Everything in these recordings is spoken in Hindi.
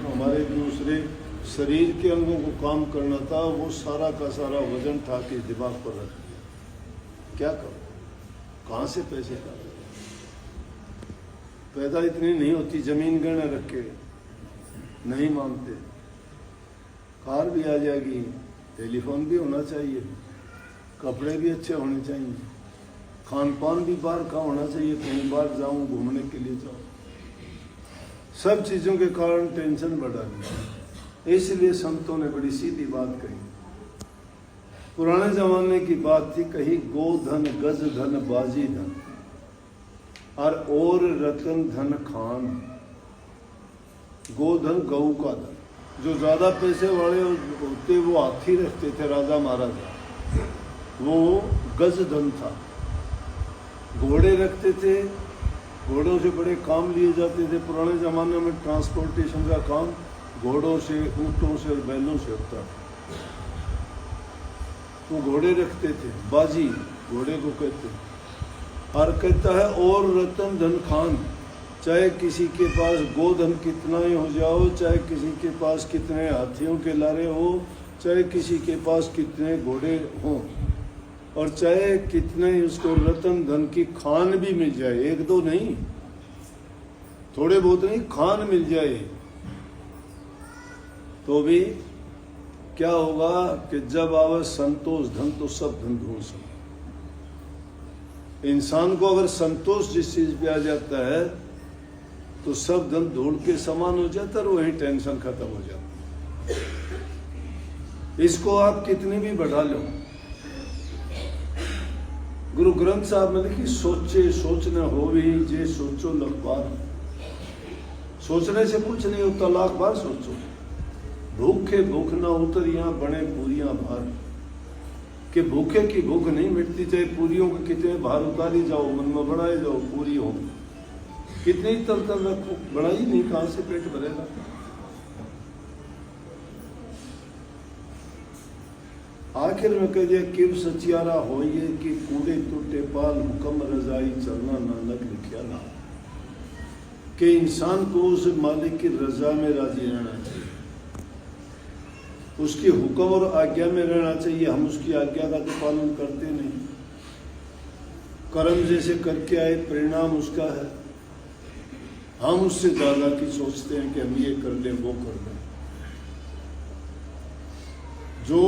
हमारे दूसरे शरीर के अंगों को काम करना था, वो सारा का सारा वजन उठा के दिमाग पर रख दिया। क्या करो, कहाँ से पैसे का पैदा इतनी नहीं होती, जमीन गहने रख के नहीं मानते। कार भी आ जाएगी, टेलीफोन भी होना चाहिए, कपड़े भी अच्छे होने चाहिए, खान पान भी बाहर का होना चाहिए, कहीं बाहर जाऊं घूमने के लिए जाऊं। सब चीज़ों के कारण टेंशन बढ़ा दी। इसलिए संतों ने बड़ी सीधी बात कही। पुराने जमाने की बात थी, कही गोधन गज धन बाजी धन और रतन धन खान। गोधन गऊ का धन, जो ज्यादा पैसे वाले होते वो हाथी रखते थे राजा महाराजा, वो गज धन था। घोड़े रखते थे, घोड़ों से बड़े काम लिए जाते थे। पुराने जमाने में ट्रांसपोर्टेशन का काम घोड़ों से, ऊँटों से और बैलों से होता था। तो घोड़े रखते थे, बाजी घोड़े को कहते हैं। और कहता है और रतन धन खान, चाहे किसी के पास गोधन कितना ही हो जाओ, चाहे किसी के पास कितने हाथियों के लारे हो, चाहे किसी के पास कितने घोड़े हों, और चाहे कितने ही उसको रतन धन की खान भी मिल जाए, एक दो नहीं, थोड़े बहुत नहीं, खान मिल जाए, तो भी क्या होगा कि जब आवे संतोष धन तो सब धन धूल सब। इंसान को अगर संतोष जिस चीज पे आ जाता है तो सब धन धूल के समान हो जाता है और वही टेंशन खत्म हो जाती है। इसको आप कितनी भी बढ़ा लो। गुरु ग्रंथ साहब में लिखी, सोचे सोचना हो भी जे सोचो लाख बार। सोचने से कुछ नहीं होता, लाख बार सोचो। भूखे भूख ना उतरियां बने पूरियां भार, कि भूखे की भूख नहीं मिटती, चाहे पूरियों के कितने भार उतारी जाओ, मन में बढ़ाए जाओ, पूरी हो। कितनी तर रखो, बढ़ाई नहीं, कहां से पेट भरेगा। आखिर में कह दिया, किव सचियारा हो ये कि कूड़े टूटे पाल हुक्म रजाई चलना नानक लिखिया ना। कि इंसान को उस मालिक की रजा में राजी रहना चाहिए, उसकी हुक्म और आज्ञा में रहना चाहिए। हम उसकी आज्ञा का तो पालन करते नहीं। कर्म जैसे करके आए परिणाम उसका है, हम उससे ज्यादा की सोचते हैं कि हम ये कर लें वो कर लें। जो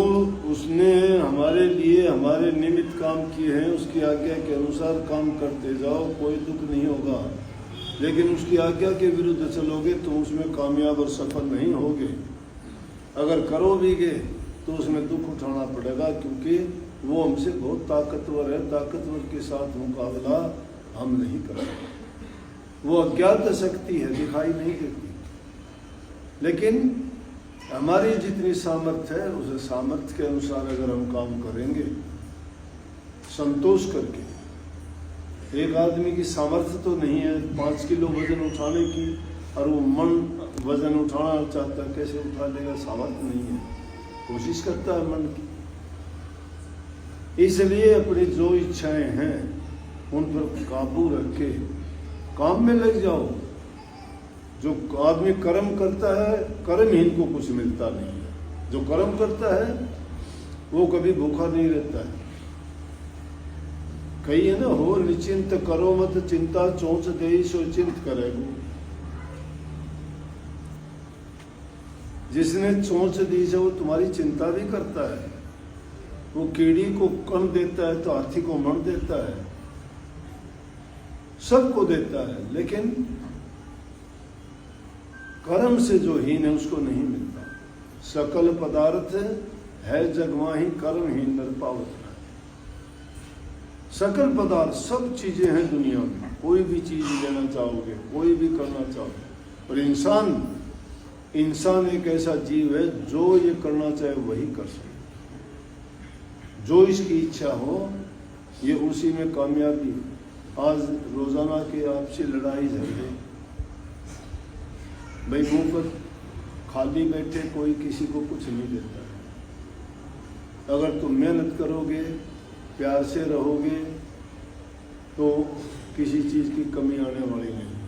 उसने हमारे लिए हमारे निमित्त काम किए हैं उसकी आज्ञा के अनुसार काम करते जाओ, कोई दुख नहीं होगा। लेकिन उसकी आज्ञा के विरुद्ध चलोगे तो उसमें कामयाब और सफल नहीं होगे। अगर करो भी गए तो उसमें दुख उठाना पड़ेगा, क्योंकि वो हमसे बहुत ताकतवर है। ताकतवर के साथ मुकाबला हम नहीं कर सकते। वो अज्ञात शक्ति है, दिखाई नहीं देती। लेकिन हमारी जितनी सामर्थ्य है उस सामर्थ्य के अनुसार अगर हम काम करेंगे संतोष करके। एक आदमी की सामर्थ्य तो नहीं है 5 किलो वजन उठाने की, और वो मन वजन उठाना चाहता है, कैसे उठा लेगा, सामर्थ्य नहीं है, कोशिश करता है मन की। इसलिए अपनी जो इच्छाएं हैं उन पर काबू रख के काम में लग जाओ। जो आदमी कर्म करता है, कर्महीन को कुछ मिलता नहीं है। जो कर्म करता है वो कभी भूखा नहीं रहता है। कही है ना, हो निचिंत करो मत चिंता, चोंच दे सो चिंत करेगो। जिसने चोंच दी है वो तुम्हारी चिंता भी करता है। वो कीड़ी को कण देता है तो हाथी को मण देता है, सबको देता है। लेकिन कर्म से जो हीन है उसको नहीं मिलता। सकल पदार्थ है जगमाही कर्महीन नर पावत है। सकल पदार्थ सब चीजें हैं दुनिया में, कोई भी चीज लेना चाहोगे, कोई भी करना चाहोगे। और इंसान एक ऐसा जीव है जो ये करना चाहे वही कर सकता। जो इसकी इच्छा हो ये उसी में कामयाबी। आज रोजाना के आपसे लड़ाई झगड़े, भाई मुंह पर खाली बैठे, कोई किसी को कुछ नहीं देता है। अगर तुम मेहनत करोगे, प्यार से रहोगे तो किसी चीज की कमी आने वाली नहीं।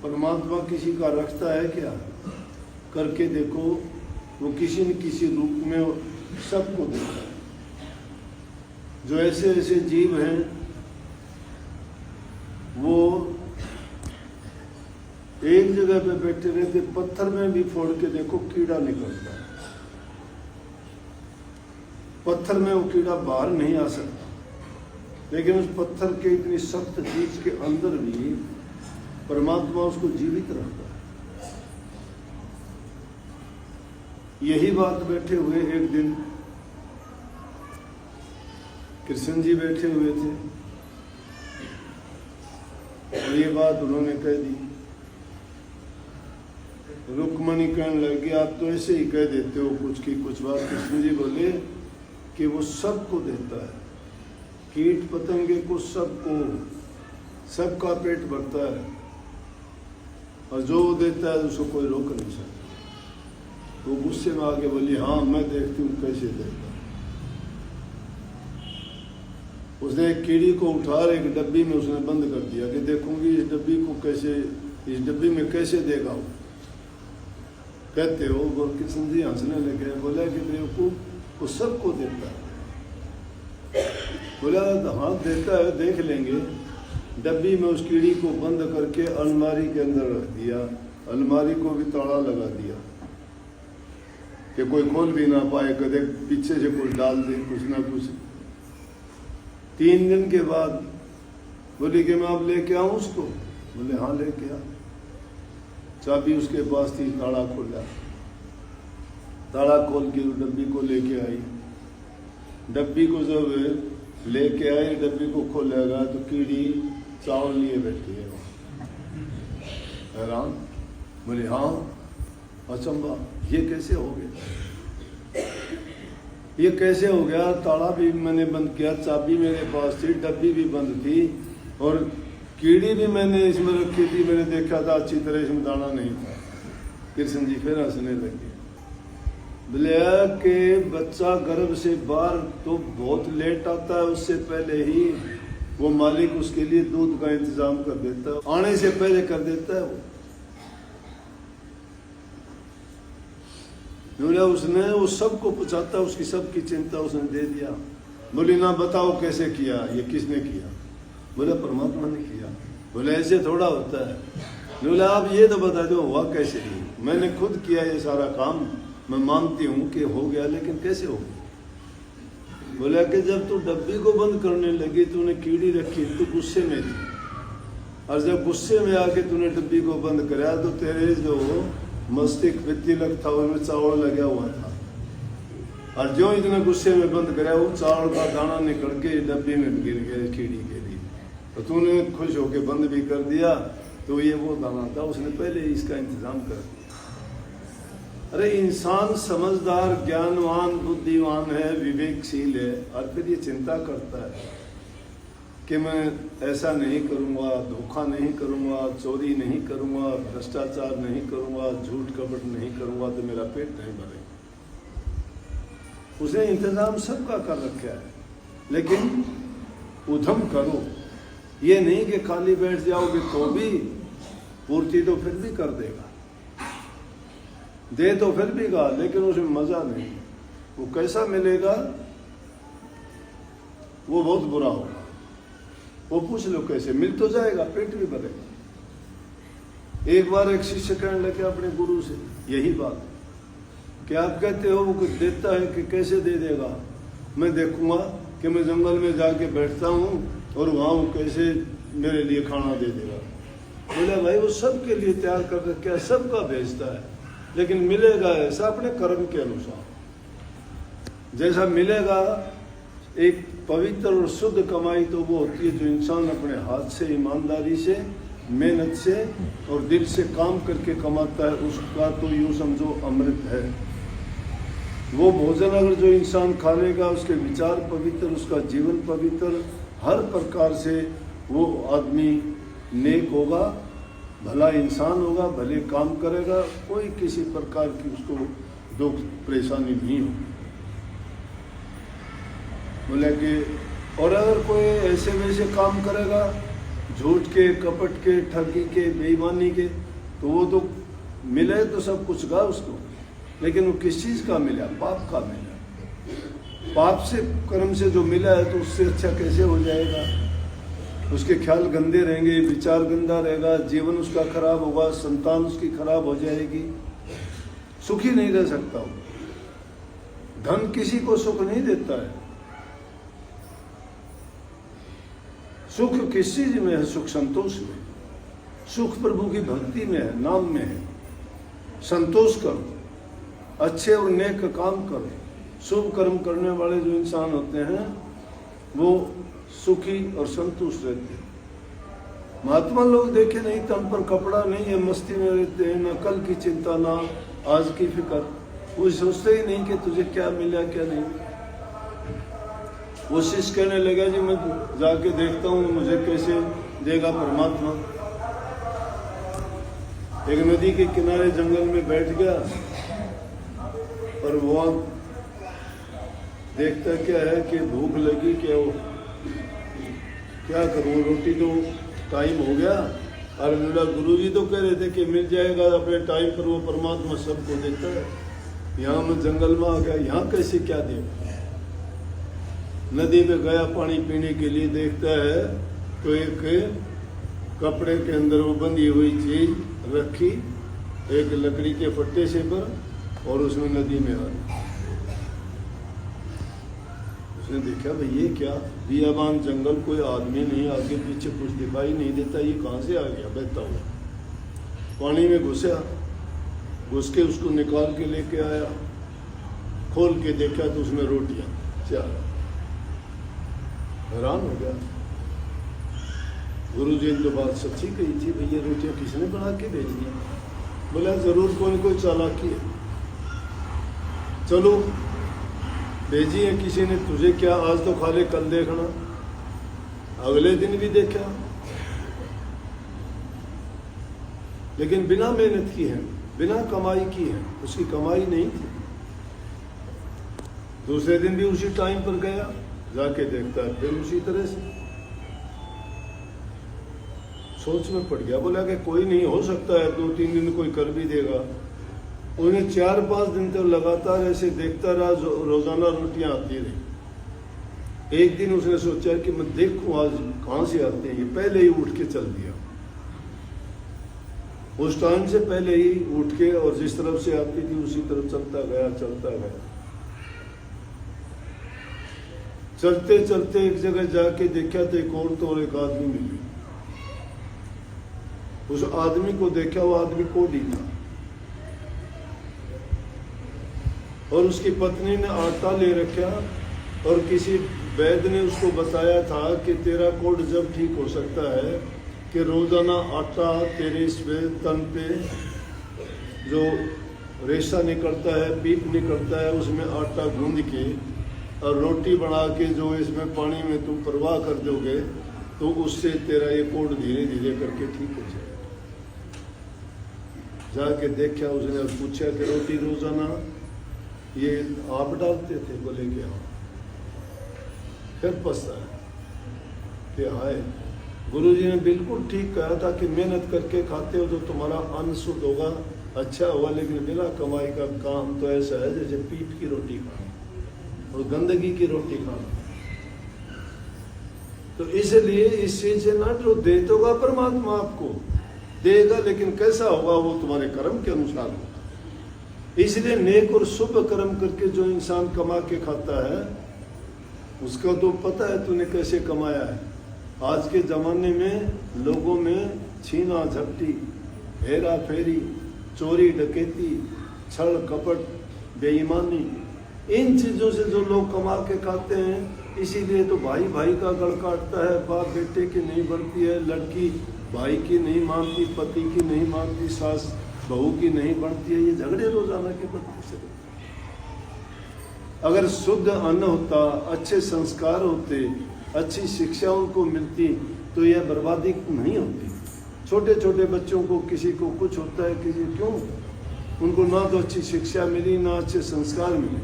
परमात्मा किसी का रखता है क्या? करके देखो, वो किसी न किसी रूप में सबको देता है। जो ऐसे ऐसे जीव हैं वो एक जगह पे बैठे रहते, पत्थर में भी फोड़ के देखो कीड़ा निकलता है। पत्थर में वो कीड़ा बाहर नहीं आ सकता, लेकिन उस पत्थर के इतनी सख्त चीज के अंदर भी परमात्मा उसको जीवित रखता है। यही बात बैठे हुए एक दिन कृष्ण जी बैठे हुए थे और ये बात उन्होंने कह दी। रुक्मणी कहने लगी, आप तो ऐसे ही कह देते हो कुछ की कुछ बात। कृष्ण जी बोले कि वो सबको देता है, कीट पतंगे को सबको, सबका पेट भरता है, और जो वो देता है उसको कोई रोक नहीं सकता। वो गुस्से में आके बोली, हाँ मैं देखती हूँ कैसे देता। उसने एक कीड़ी को उठा एक डब्बी में उसने बंद कर दिया कि देखूंगी इस डब्बी को कैसे, इस डब्बी में कैसे देगा वो। कहते हो वो कृष्ण जी हंसने लगे, बोला कि बेवकूफ वो सबको देता है। बोला हाँ देता है, देख लेंगे। डब्बी में उस कीड़ी को बंद करके अलमारी के अंदर रख दिया, अलमारी को भी ताला लगा दिया कि कोई खोल भी ना पाए, कदे पीछे से कुछ डाल दे कुछ ना कुछ। 3 दिन के बाद बोली कि मैं अब लेके आऊं उसको। बोले हाँ लेके आ। चाबी उसके पास थी, ताला खोला, ताला खोल के उस डब्बी को लेके आई। डब्बी को जब लेके आई, डब्बी को खोलेगा तो कीड़ी चावल लिए बैठी है। हैरान, बोले हाँ अचंबा, ये कैसे हो गया, ये कैसे हो गया? ताला भी मैंने बंद किया, चाबी मेरे पास थी, डब्बी भी बंद थी और कीड़ी भी मैंने इसमें रखी थी, मैंने देखा था अच्छी तरह इसमें दाना नहीं था। कृष्ण जी फिर हंसने लगे। बोले कि बच्चा गर्भ से बाहर तो बहुत लेट आता है, उससे पहले ही वो मालिक उसके लिए दूध का इंतजाम कर देता है, आने से पहले कर देता है वो। बोला उसने वो सबको पूछाता, उसकी सबकी चिंता उसने दे दिया। बोली ना बताओ कैसे किया, ये किसने किया? बोला परमात्मा ने किया। बोले ऐसे थोड़ा होता है। बोला आप ये तो बता दो हुआ कैसे? मैंने खुद किया ये सारा काम, मैं मानती हूँ कि हो गया, लेकिन कैसे हो गया? बोला कि जब तू डब्बी को बंद करने लगी, तूने कीड़ी रखी, तू गुस्से में थी, और जब गुस्से में आके तूने डब्बी को बंद कराया तो तेरे जो मस्तिष्क भित्तिलक था उसमें चावल लगा हुआ था, और जो इतने गुस्से में बंद कराया वो चावल का दाना निकल के डब्बी में गिर गया कीड़ी के लिए, तो तूने खुश होके बंद भी कर दिया। तो ये वो दाना था, उसने पहले ही इसका इंतजाम कर दिया। अरे इंसान समझदार, ज्ञानवान, बुद्धिमान है, विवेकशील है, और फिर ये चिंता करता है कि मैं ऐसा नहीं करूँगा, धोखा नहीं करूँगा, चोरी नहीं करूँगा, भ्रष्टाचार नहीं करूँगा, झूठ कपट नहीं करूँगा तो मेरा पेट नहीं भरेगा। उसने इंतजाम सबका कर रखा है, लेकिन उधम करो, ये नहीं कि खाली बैठ जाओगे तो भी पूर्ति तो फिर भी कर देगा, दे तो फिर भी गा, लेकिन उसमें मजा नहीं। वो कैसा मिलेगा वो बहुत बुरा होगा। वो पूछ लो कैसे, मिल तो जाएगा, पेट भी भरेगा। एक बार एक शिष्य कहने लगे अपने गुरु से यही बात कि आप कहते हो वो कुछ देता है कि कैसे दे देगा? मैं देखूंगा कि मैं जंगल में जाके बैठता हूँ और वहाँ वो कैसे मेरे लिए खाना दे देगा। बोले भाई वो सबके लिए तैयार कर रखा, सबका भेजता है, लेकिन मिलेगा ऐसा अपने कर्म के अनुसार। जैसा मिलेगा एक पवित्र और शुद्ध कमाई तो वो होती है जो इंसान अपने हाथ से, ईमानदारी से, मेहनत से और दिल से काम करके कमाता है, उसका तो यूँ समझो अमृत है। वो भोजन अगर जो इंसान खा लेगा, उसके विचार पवित्र, उसका जीवन पवित्र, हर प्रकार से वो आदमी नेक होगा, भला इंसान होगा, भले काम करेगा, कोई किसी प्रकार की उसको दुख परेशानी नहीं होगी। बोले कि और अगर कोई ऐसे वैसे काम करेगा झूठ के, कपट के, ठगी के, बेईमानी के, तो वो तो मिले तो सब कुछ गा उसको, लेकिन वो किस चीज़ का मिला? पाप का मिला। पाप से, कर्म से जो मिला है तो उससे अच्छा कैसे हो जाएगा? उसके ख्याल गंदे रहेंगे, विचार गंदा रहेगा, जीवन उसका खराब होगा, संतान उसकी खराब हो जाएगी, सुखी नहीं रह सकता वो। धन किसी को सुख नहीं देता है। सुख किस चीज में है? सुख संतोष में। सुख प्रभु की भक्ति में है, नाम में है। संतोष करो, अच्छे और नेक काम करो। शुभ कर्म करने वाले जो इंसान होते हैं वो सुखी और संतुष्ट रहते हैं। महात्मा लोग देखे नहीं, तन पर कपड़ा नहीं है, मस्ती में रहते हैं, न कल की चिंता ना आज की फिक्र। वो सोचते ही नहीं कि तुझे क्या मिला क्या नहीं। वो शिष्य कहने लगा जी मैं जाके देखता हूँ मुझे कैसे देगा परमात्मा। एक नदी के किनारे जंगल में बैठ गया और वहाँ देखता क्या है कि भूख लगी, क्या करूँ, रोटी तो टाइम हो गया। और मेरा गुरुजी तो कह रहे थे कि मिल जाएगा अपने टाइम पर, वो परमात्मा सबको देता है। यहाँ मैं जंगल में आ गया, यहाँ कैसे क्या दे? नदी में गया पानी पीने के लिए, देखता है तो एक कपड़े के अंदर वो बंधी हुई चीज रखी, एक लकड़ी के फट्टे से पर, और उसमें नदी में आ गया। उसने देखा भाई ये क्या, बियाबान जंगल, कोई आदमी नहीं, आगे पीछे कुछ दिखाई नहीं देता, ये कहाँ से आ गया बहता हुआ? पानी में घुसा, घुस के उसको निकाल के लेके आया, खोल के देखा तो उसमें रोटियां 4। हैरान हो गया। गुरुजी ने तो बात सच्ची कही थी, भैया रोटियां किसने बना के भेज दी? बोला जरूर कोई कोई चालाकी है, चलो भेजी है किसी ने। तुझे क्या, आज तो खा ले, कल देखना। अगले दिन भी देखा, लेकिन बिना मेहनत की है, बिना कमाई की है, उसकी कमाई नहीं थी। दूसरे दिन भी उसी टाइम पर गया, जाके देखता है फिर उसी तरह से। सोच में पड़ गया, बोला कि कोई नहीं, हो सकता है 2-3 दिन कोई कर भी देगा। उन्हें 4-5 दिन तक लगातार ऐसे देखता रहा, रोजाना रोटियां आती रही। एक दिन उसने सोचा कि मैं देखूं आज कहां से आते हैं ये, पहले ही उठ के चल दिया। उस टाइम से पहले ही उठ के, और जिस तरफ से आती थी उसी तरफ चलता गया, चलता गया। चलते चलते एक जगह जाके देखा तो एक औरत और एक आदमी मिले। उस आदमी को देखा, वो आदमी कोढ़ी था, और उसकी पत्नी ने आटा ले रखा, और किसी वैद्य ने उसको बताया था कि तेरा कोढ़ जब ठीक हो सकता है कि रोजाना आटा तेरे इस तन पे जो रेशा निकलता है, पीप निकलता है, उसमें आटा गूंद के और रोटी बना के जो इसमें पानी में तुम प्रवाह कर दोगे तो उससे तेरा ये कोढ़ धीरे धीरे करके ठीक हो जाएगा। जाके देखा उसने, पूछा कि रोटी रोजाना ये आप डालते थे? बोले कि हाँ। फिर पछता है कि हाय, गुरुजी ने बिल्कुल ठीक कहा था कि मेहनत करके खाते हो तो तुम्हारा अन्न शुद्ध होगा, अच्छा होगा, लेकिन बिना कमाई का काम तो ऐसा है जैसे पीठ की रोटी खाना और गंदगी की रोटी खाना। तो इसलिए इस चीज से ना, जो दे दोगा परमात्मा आपको देगा, लेकिन कैसा होगा वो तुम्हारे कर्म के अनुसार होगा। इसलिए नेक और शुभ कर्म करके जो इंसान कमा के खाता है उसका तो पता है तूने कैसे कमाया है। आज के जमाने में लोगों में छीना झपटी, हेरा फेरी, चोरी डकैती, छल कपट, बेईमानी, इन चीजों से जो लोग कमा के खाते हैं, इसीलिए तो भाई भाई का गड़ काटता है, बाप बेटे की नहीं बनती है, लड़की भाई की नहीं मानती, पति की नहीं मानती, सास बहू की नहीं बनती है। ये झगड़े रोजाना के प्रति से। अगर शुद्ध अन्न होता, अच्छे संस्कार होते, अच्छी शिक्षा उनको मिलती तो यह बर्बादी नहीं होती। छोटे छोटे बच्चों को किसी को कुछ होता है, किसी क्यों, उनको ना तो अच्छी शिक्षा मिली ना अच्छे संस्कार मिले।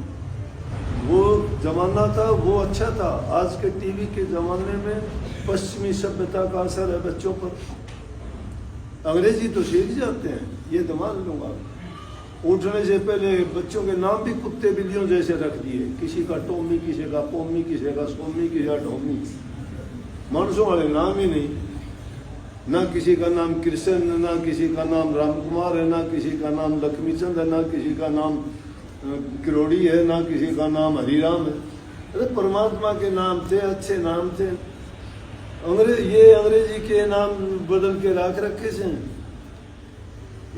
वो जमाना था वो अच्छा था। आज के टीवी के जमाने में पश्चिमी सभ्यता का असर है बच्चों पर। अंग्रेजी तो सीख जाते हैं, ये तो मान लूंगा। उठने से पहले बच्चों के नाम भी कुत्ते बिल्लियों जैसे रख दिए, किसी का टोमी, किसी का पोमी, किसी का सोमी, किसी का ढोमी। मानसों वाले नाम ही नहीं, ना किसी का नाम कृष्ण, ना किसी का नाम राम कुमार है, ना किसी का नाम लक्ष्मीचंद है, ना किसी का नाम किरोड़ी है, ना किसी का नाम हरिराम है। अरे परमात्मा के नाम थे, अच्छे नाम थे। ये अंग्रेजी के नाम बदल के रखे से।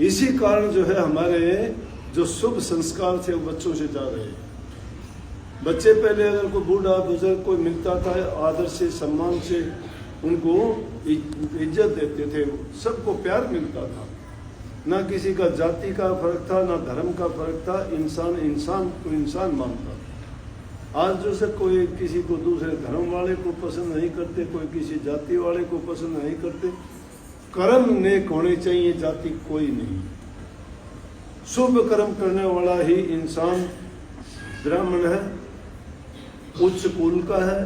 इसी कारण जो है हमारे जो शुभ संस्कार थे वो बच्चों से जा रहे हैं। बच्चे पहले अगर कोई बूढ़ा बुजुर्ग कोई मिलता था, आदर से सम्मान से उनको इज्जत देते थे, सबको प्यार मिलता था, ना किसी का जाति का फर्क था, ना धर्म का फर्क था। इंसान इंसान को इंसान मानता था। आज जो से कोई किसी को दूसरे धर्म वाले को पसंद नहीं करते, कोई किसी जाति वाले को पसंद नहीं करते। कर्म नेक होने चाहिए, जाति कोई नहीं। शुभ कर्म करने वाला ही इंसान ब्राह्मण है, उच्च कुल का है,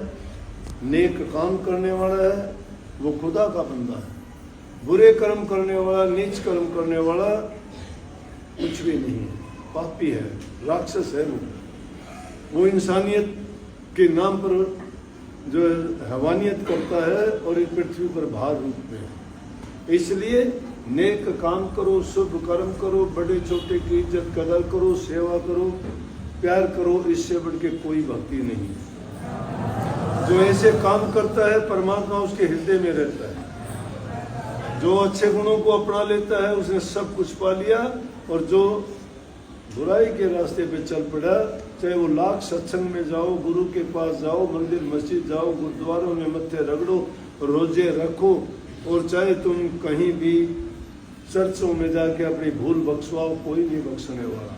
नेक काम करने वाला है, वो खुदा का बंदा है। बुरे कर्म करने वाला, नीच कर्म करने वाला कुछ भी नहीं है, पापी है, राक्षस है। वो इंसानियत के नाम पर जो हैवानियत करता है और इस पृथ्वी पर भार रूप में। इसलिए नेक काम करो, शुभ कर्म करो, बड़े छोटे की इज्जत कदर करो, सेवा करो, प्यार करो, इससे बढ़ के कोई भक्ति नहीं। जो ऐसे काम करता है परमात्मा उसके हृदय में रहता है। जो अच्छे गुणों को अपना लेता है उसने सब कुछ पा लिया, और जो बुराई के रास्ते पे चल पड़ा, चाहे वो लाख सत्संग में जाओ, गुरु के पास जाओ, मंदिर मस्जिद जाओ, गुरुद्वारों में मत्थे रगड़ो, रोजे रखो, और चाहे तुम कहीं भी चर्चों में जाके अपनी भूल बख्शवाओ, कोई नहीं बख्शने वाला।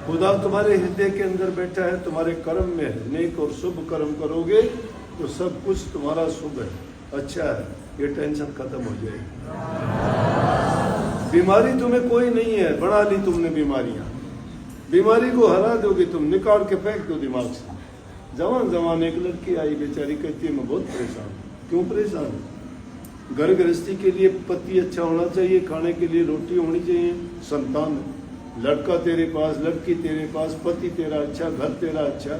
खुदा तुम्हारे हृदय के अंदर बैठा है, तुम्हारे कर्म में है। नेक और शुभ कर्म करोगे तो सब कुछ तुम्हारा शुभ है, अच्छा है, ये टेंशन खत्म हो जाएगी। बीमारी तुम्हें कोई नहीं है, बढ़ा ली तुमने बीमारियां। बीमारी को हरा दोगे तुम, निकाल के फेंक दो दिमाग से। जवान एक लड़की आई, बेचारी कहती है मैं बहुत परेशान। क्यों परेशान? घर गृहस्थी के लिए पति अच्छा होना चाहिए, खाने के लिए रोटी होनी चाहिए, संतान, लड़का तेरे पास, लड़की तेरे पास, पति तेरा अच्छा, घर तेरा अच्छा,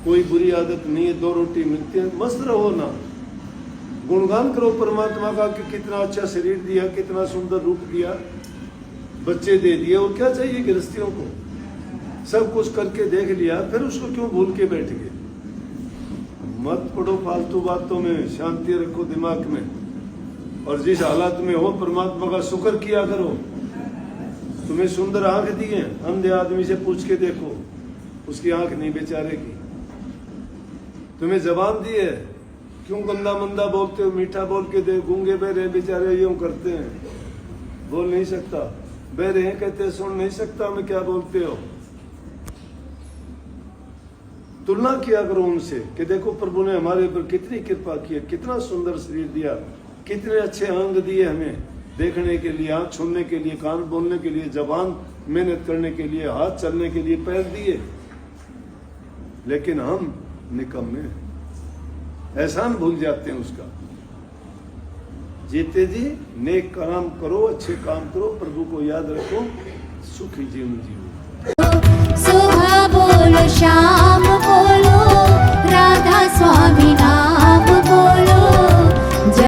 कोई बुरी आदत नहीं है, 2 रोटी मिलती है, मस्त रहो ना। गुणगान करो परमात्मा का कि कितना अच्छा शरीर दिया, कितना सुंदर रूप दिया, बच्चे दे दिए, और क्या चाहिए गृहस्थियों को? सब कुछ करके देख लिया, फिर उसको क्यों भूल के बैठ गए? मत पड़ो फालतू बातों में, शांति रखो दिमाग में, और जिस हालात में हो परमात्मा का शुक्र किया करो। तुम्हें सुंदर आंख दी है, अंधे आदमी से पूछ के देखो, उसकी आंख नहीं बेचारे की। तुम्हें जबान दी है, क्यों गंदा मंदा बोलते हो? मीठा बोल के दे। गूंगे बहरे बेचारे यूं करते हैं, बोल नहीं सकता, बहरे हैं कहते सुन नहीं सकता मैं क्या बोलते हो। तुलना किया करो उनसे कि देखो प्रभु ने हमारे ऊपर कितनी कृपा की है, कितना सुंदर शरीर दिया, कितने अच्छे अंग दिए हमें देखने के लिए, आंख छूने के लिए, कान बोलने के लिए, जबान मेहनत करने के लिए, हाथ चलने के लिए, पैर दिए। लेकिन हम निकम्मे, एहसान भूल जाते हैं उसका। जीते जी नेक काम करो, अच्छे काम करो, प्रभु को याद रखो, सुखी जीवन जियो। सुबह बोलो शाम